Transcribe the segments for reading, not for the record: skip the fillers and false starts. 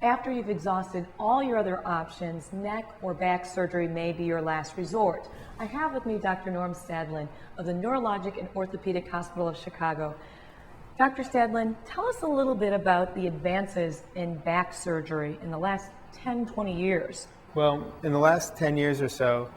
After you've exhausted all your other options, neck or back surgery may be your last resort. I have with me Dr. Norm Stadlin of the Neurologic and Orthopedic Hospital of Chicago. Dr. Stadlin, tell us a little bit about the advances in back surgery in the last 10, 20 years. Well, in the last 10 years or so,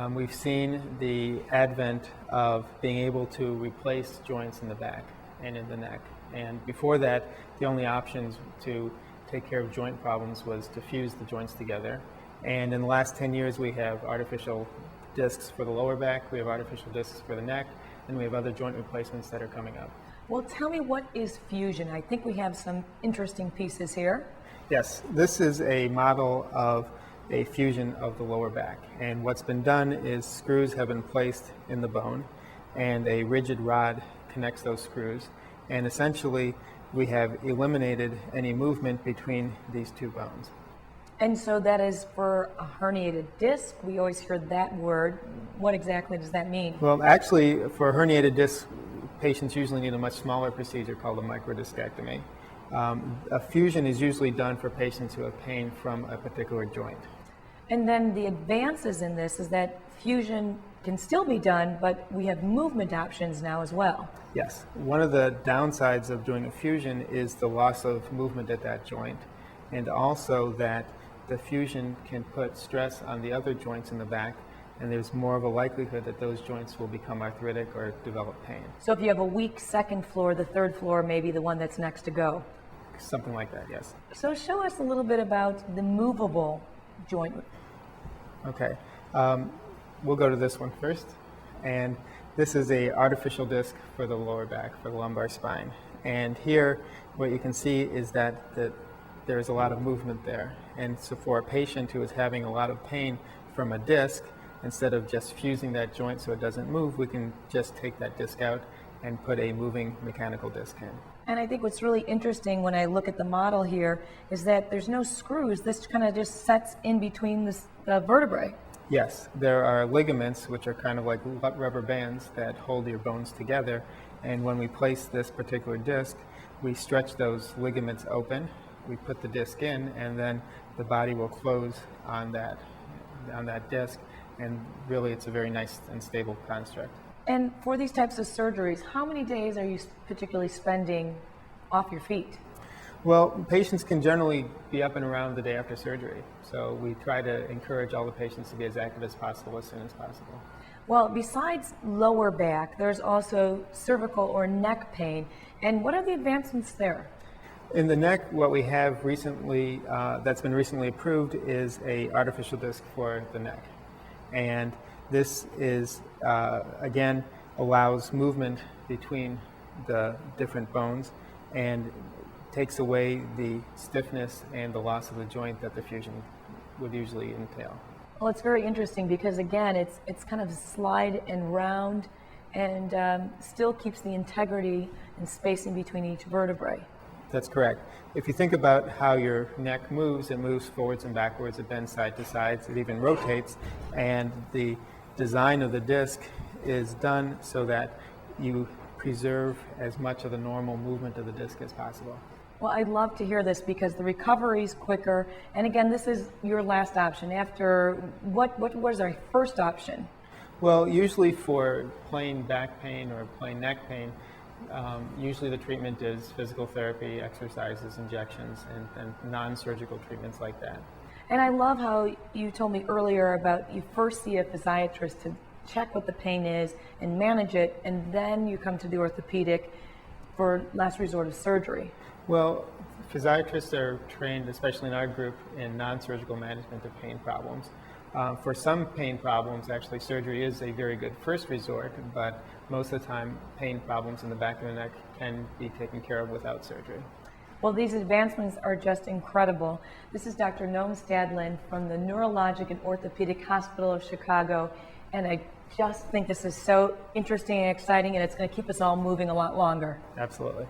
we've seen the advent of being able to replace joints in the back and in the neck. And before that, the only options to take care of joint problems was to fuse the joints together. And in the last 10 years, we have artificial discs for the lower back, we have artificial discs for the neck, and we have other joint replacements that are coming up. Well, tell me, what is fusion? I think we have some interesting pieces here. Yes, this is a model of a fusion of the lower back. And what's been done is screws have been placed in the bone, and a rigid rod connects those screws. And essentially, we have eliminated any movement between these two bones. And so that is for a herniated disc. We always hear that word. What exactly does that mean? Well, actually, for a herniated disc, patients usually need a much smaller procedure called a microdiscectomy. A fusion is usually done for patients who have pain from a particular joint. And then the advances in this is that fusion can still be done, but we have movement options now as well. Yes. One of the downsides of doing a fusion is the loss of movement at that joint, and also that the fusion can put stress on the other joints in the back, and there's more of a likelihood that those joints will become arthritic or develop pain. So if you have a weak second floor, the third floor may be the one that's next to go. Something like that, yes. So show us a little bit about the movable joint. Okay. We'll go to this one first. And this is a artificial disc for the lower back, for the lumbar spine. And here, what you can see is that there's a lot of movement there. And so for a patient who is having a lot of pain from a disc, instead of just fusing that joint so it doesn't move, we can just take that disc out and put a moving mechanical disc in. And I think what's really interesting when I look at the model here is that there's no screws. This kind of just sets in between the vertebrae. Yes, there are ligaments, which are kind of like rubber bands that hold your bones together. And when we place this particular disc, we stretch those ligaments open, we put the disc in, and then the body will close on that disc. And really, it's a very nice and stable construct. And for these types of surgeries, how many days are you particularly spending off your feet? Well, patients can generally be up and around the day after surgery. So we try to encourage all the patients to be as active as possible as soon as possible. Well, besides lower back, there's also cervical or neck pain. And what are the advancements there? In the neck, what we have recently, that's been recently approved, is a artificial disc for the neck. And this is, again, allows movement between the different bones and takes away the stiffness and the loss of the joint that the fusion would usually entail. Well, it's very interesting because, again, it's kind of slide and round and still keeps the integrity and spacing between each vertebrae. That's correct. If you think about how your neck moves, it moves forwards and backwards, it bends side to side, it even rotates, and the design of the disc is done so that you preserve as much of the normal movement of the disc as possible. Well, I'd love to hear this because the recovery is quicker. And again, this is your last option. After what was our first option? Well, usually for plain back pain or plain neck pain, usually the treatment is physical therapy, exercises, injections, and non-surgical treatments like that. And I love how you told me earlier about you first see a physiatrist to check what the pain is and manage it, and then you come to the orthopedic for last resort of surgery. Well, physiatrists are trained, especially in our group, in non-surgical management of pain problems. For some pain problems, actually, surgery is a very good first resort, but most of the time, pain problems in the back of the neck can be taken care of without surgery. Well, these advancements are just incredible. This is Dr. Norm Stadlin from the Neurologic and Orthopedic Hospital of Chicago, and I just think this is so interesting and exciting, and it's going to keep us all moving a lot longer. Absolutely.